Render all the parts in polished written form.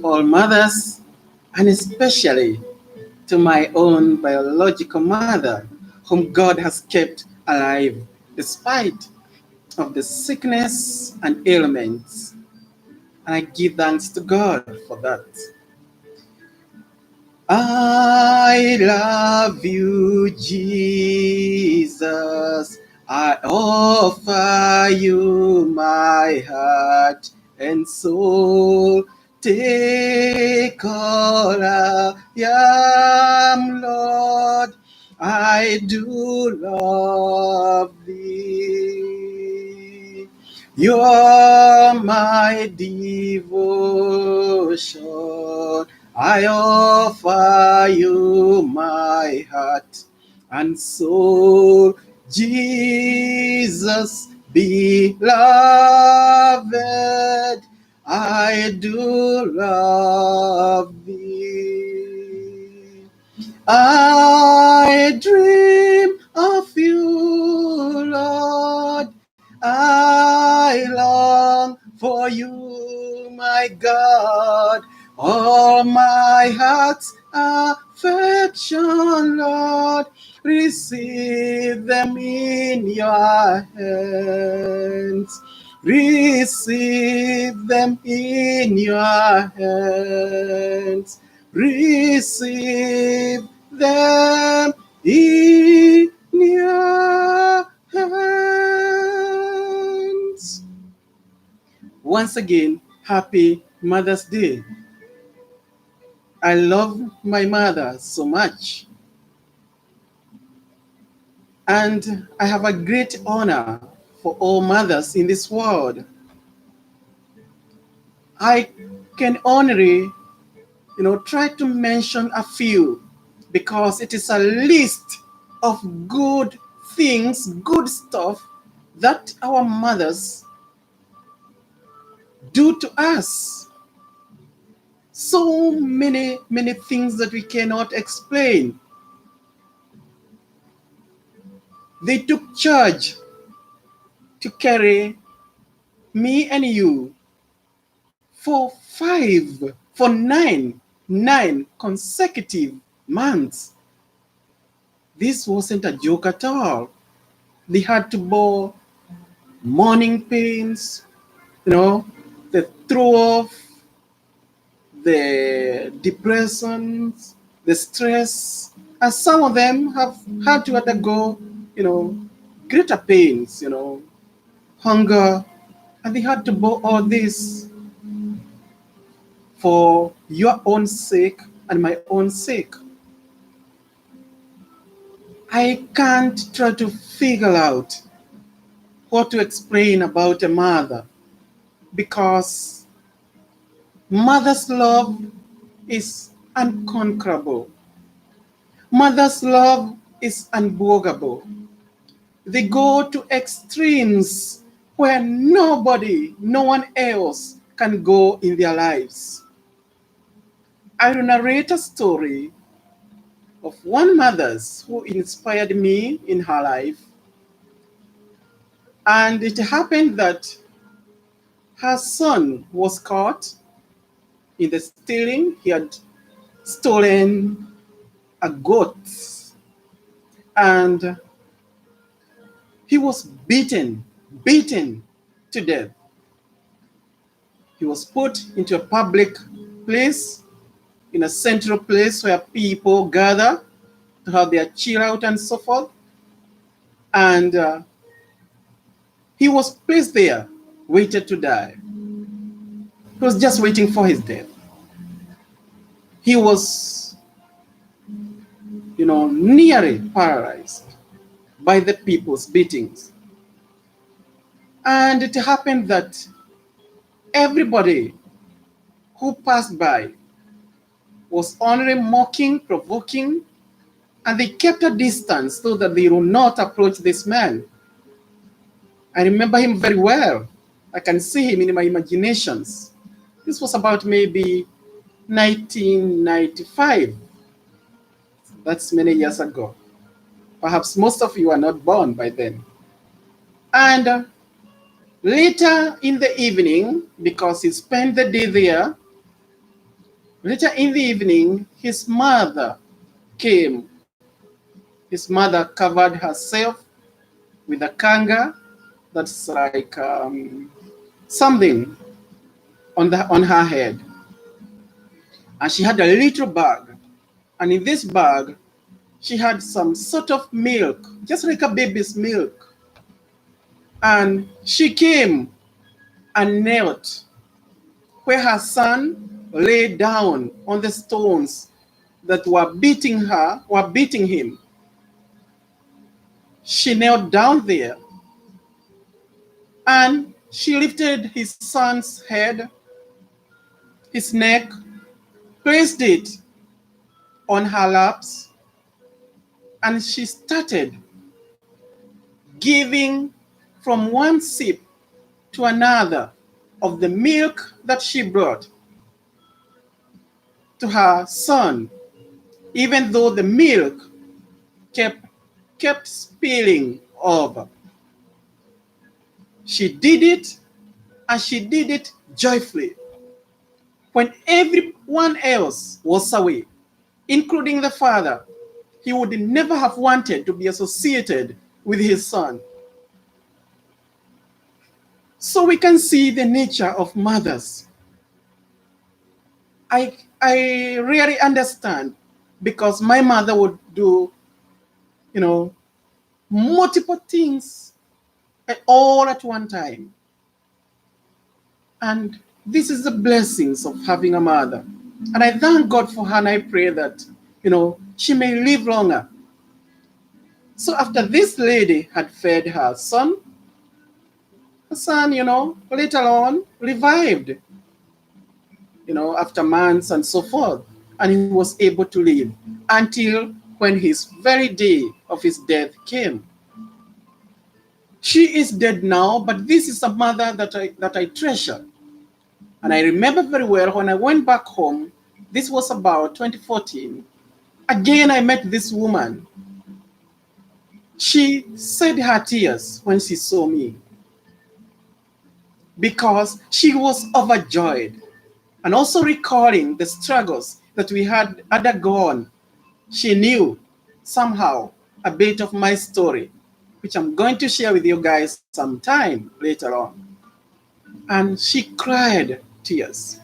all mothers, and especially to my own biological mother, whom God has kept alive despite of the sickness and ailments. And I give thanks to God for that. I love you, Jesus. I offer you my heart and soul. Take all I am, Lord. I do love thee. You're my devotion. I offer you my heart and soul, Jesus beloved. I do love thee. I dream of you, Lord. I long for you, my God. All my heart's affection, Lord, receive them in your hands. Receive them in your hands. Receive them in your hands. Once again, happy Mother's Day. I love my mother so much. And I have a great honor for all mothers in this world. I can only, try to mention a few because it is a list of good things, good stuff that our mothers do to us. So many, many things that we cannot explain. They took charge to carry me and you for nine consecutive months. This wasn't a joke at all. They had to bear morning pains, the throw off, the depressions, the stress, and some of them have had to undergo, greater pains, hunger, and they had to bear all this for your own sake and my own sake. I can't try to figure out what to explain about a mother because mother's love is unconquerable. Mother's love is unbogable. They go to extremes where no one else can go in their lives. I will narrate a story of one mother who inspired me in her life. And it happened that her son was caught in the stealing. He had stolen a goat and he was beaten to death. He was put into a public place, in a central place where people gather to have their chill out and so forth. And he was placed there, waited to die. He was just waiting for his death. He was, nearly paralyzed by the people's beatings. And it happened that everybody who passed by was only mocking, provoking, and they kept a distance so that they would not approach this man. I remember him very well. I can see him in my imaginations. This was about maybe 1995. That's many years ago. Perhaps most of you are not born by then. And later in the evening, because he spent the day there, Later in the evening, his mother came. His mother covered herself with a kanga, that's like something on her head. And she had a little bag. And in this bag, she had some sort of milk, just like a baby's milk. And she came and knelt where her son lay down on the stones that were beating him. She knelt down there and she lifted his son's head, his neck, placed it on her laps, and she started giving from one sip to another of the milk that she brought to her son, even though the milk kept spilling over. She did it, and she did it joyfully. When everyone else was away, including the father, he would never have wanted to be associated with his son. So we can see the nature of mothers. I really understand, because my mother would do, multiple things all at one time. And this is the blessings of having a mother. And I thank God for her, and I pray that, she may live longer. So after this lady had fed her son, the son, later on revived, after months and so forth. And he was able to live until when his very day of his death came. She is dead now, but this is a mother that I treasure. And I remember very well when I went back home, this was about 2014, again I met this woman. She shed her tears when she saw me, because she was overjoyed, and also recalling the struggles that we had undergone. She knew somehow a bit of my story, which I'm going to share with you guys sometime later on. And she cried tears.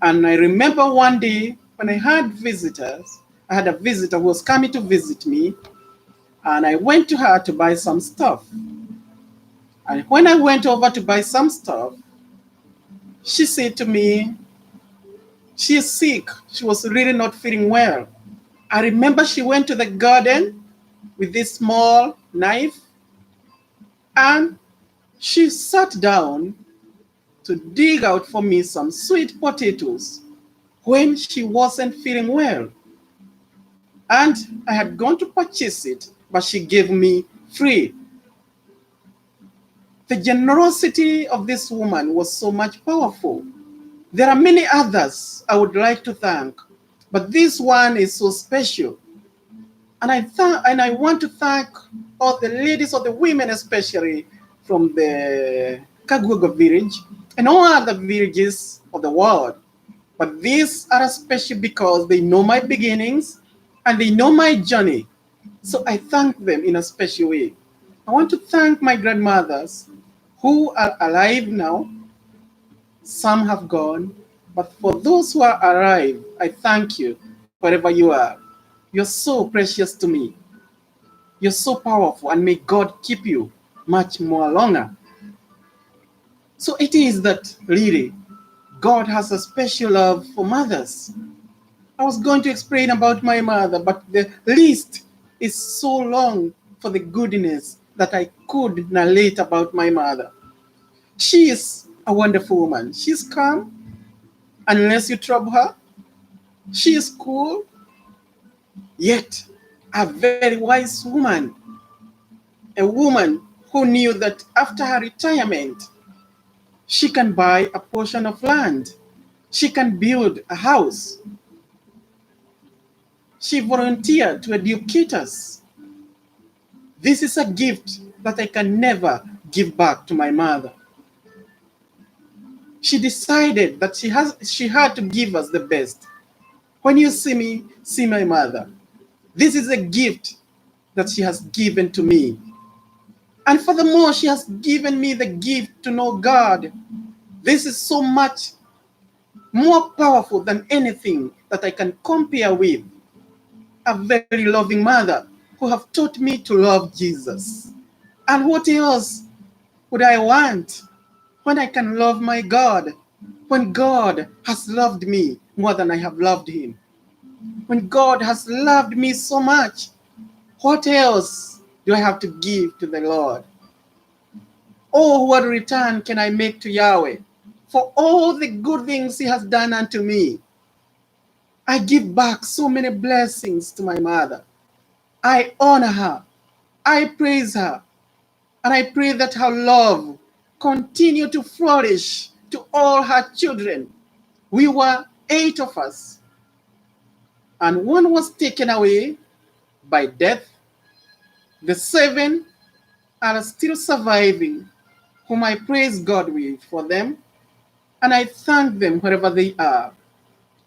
And I remember one day when I had visitors, I had a visitor who was coming to visit me, and I went to her to buy some stuff. And when I went over to buy some stuff, she said to me, she is sick. She was really not feeling well. I remember she went to the garden with this small knife, and she sat down to dig out for me some sweet potatoes when she wasn't feeling well. And I had gone to purchase it, but she gave me free. The generosity of this woman was so much powerful. There are many others I would like to thank, but this one is so special. And I want to thank all the ladies or the women, especially from the Kaguga village and all other villages of the world. But these are special because they know my beginnings and they know my journey. So I thank them in a special way. I want to thank my grandmothers who are alive now. Some have gone, but for those who are alive, I thank you wherever you are. You're so precious to me. You're so powerful, and may God keep you much more longer. So it is that really God has a special love for mothers. I was going to explain about my mother, but the list is so long for the goodness that I could narrate about my mother. She is a wonderful woman. She's calm unless you trouble her. She is cool, yet a very wise woman. A woman who knew that after her retirement, she can buy a portion of land. She can build a house. She volunteered to educate us. This is a gift that I can never give back to my mother. She decided that she had to give us the best. When you see me, see my mother. This is a gift that she has given to me. And furthermore, she has given me the gift to know God. This is so much more powerful than anything that I can compare with. A very loving mother who have taught me to love Jesus. And what else would I want when I can love my God? When God has loved me more than I have loved him. When God has loved me so much, what else do I have to give to the Lord? Oh, what return can I make to Yahweh for all the good things he has done unto me? I give back so many blessings to my mother. I honor her. I praise her. And I pray that her love continue to flourish to all her children. We were 8 of us, and one was taken away by death. The 7 are still surviving, whom I praise God with for them, and I thank them wherever they are.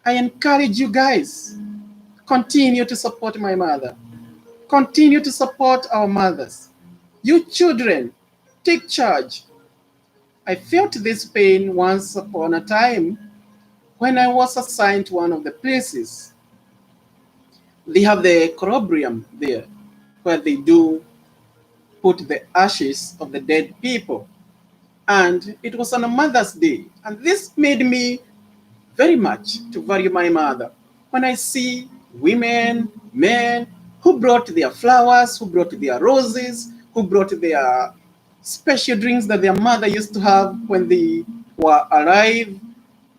I encourage you guys, continue to support my mother. Continue to support our mothers. You children, take charge. I felt this pain once upon a time when I was assigned to one of the places. They have the colubrium there where they do put the ashes of the dead people. And it was on a Mother's Day. And this made me very much to value my mother. When I see women, men who brought their flowers, who brought their roses, who brought their special drinks that their mother used to have when they were alive,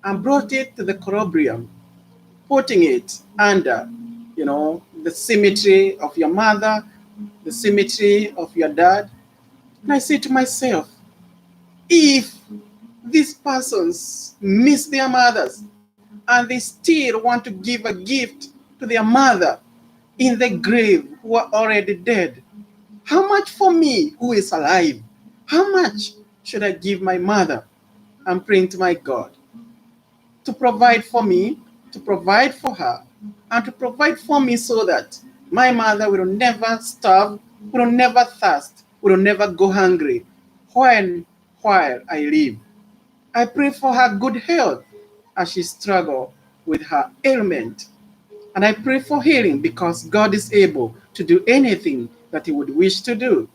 and brought it to the colubrium, putting it under, the cemetery of your mother, the cemetery of your dad. And I say to myself, if these persons miss their mothers and they still want to give a gift to their mother in the grave who are already dead, how much for me who is alive? How much should I give my mother? I'm praying to my God to provide for me, to provide for her, and to provide for me so that my mother will never starve, will never thirst, will never go hungry while I live. I pray for her good health as she struggles with her ailment. And I pray for healing because God is able to do anything that he would wish to do.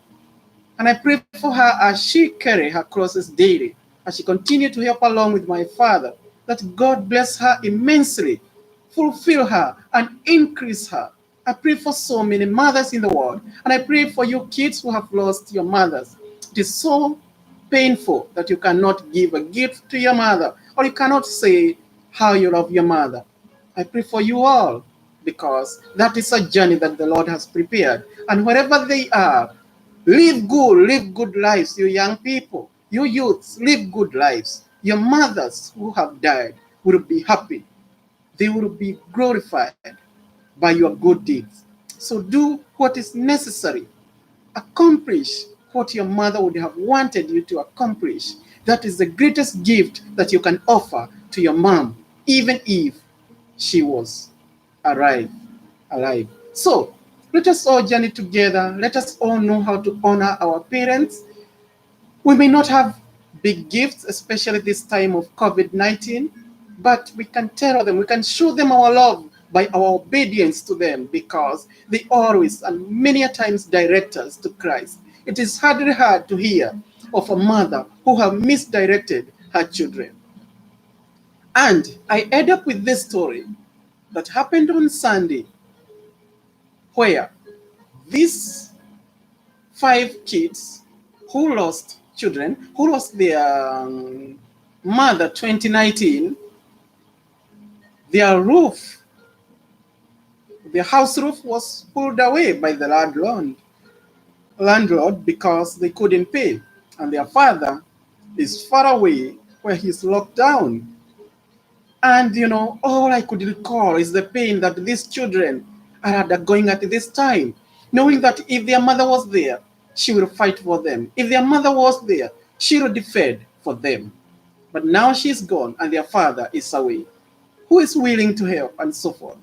And I pray for her as she carries her crosses daily, as she continues to help along with my father, that God bless her immensely, fulfill her, and increase her. I pray for so many mothers in the world, and I pray for you kids who have lost your mothers. It is so painful that you cannot give a gift to your mother, or you cannot say how you love your mother. I pray for you all because that is a journey that the Lord has prepared. And wherever they are, live good lives, you young people, you youths, live good lives. Your mothers who have died will be happy. They will be glorified by your good deeds. So do what is necessary. Accomplish what your mother would have wanted you to accomplish. That is the greatest gift that you can offer to your mom, even if she was alive. So let us all journey together. Let us all know how to honor our parents. We may not have big gifts, especially this time of COVID-19, but we can tell them, we can show them our love by our obedience to them because they always and many a times direct us to Christ. It is hardly hard to hear of a mother who have misdirected her children. And I end up with this story that happened on Sunday where these 5 kids who lost children, who lost their mother 2019, their roof, their house roof was pulled away by the landlord because they couldn't pay. And their father is far away where he's locked down. And all I could recall is the pain that these children are undergoing at this time, knowing that if their mother was there, she will fight for them. If their mother was there, she will defend for them. But now she's gone and their father is away. Who is willing to help and so forth?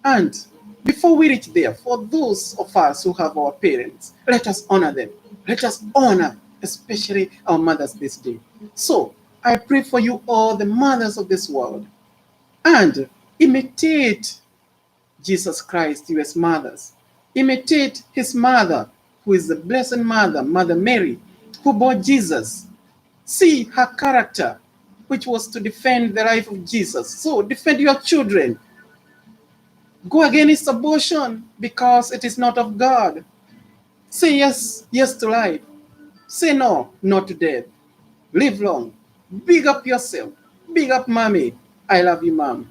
And before we reach there, for those of us who have our parents, let us honor them. Let us honor especially our mothers this day. So I pray for you all, the mothers of this world, and imitate Jesus Christ, you as mothers. Imitate his mother, who is the Blessed Mother, Mother Mary, who bore Jesus. See her character, which was to defend the life of Jesus. So defend your children. Go against abortion because it is not of God. Say yes, yes to life. Say no, no to death. Live long. Big up yourself. Big up mommy. I love you, mom.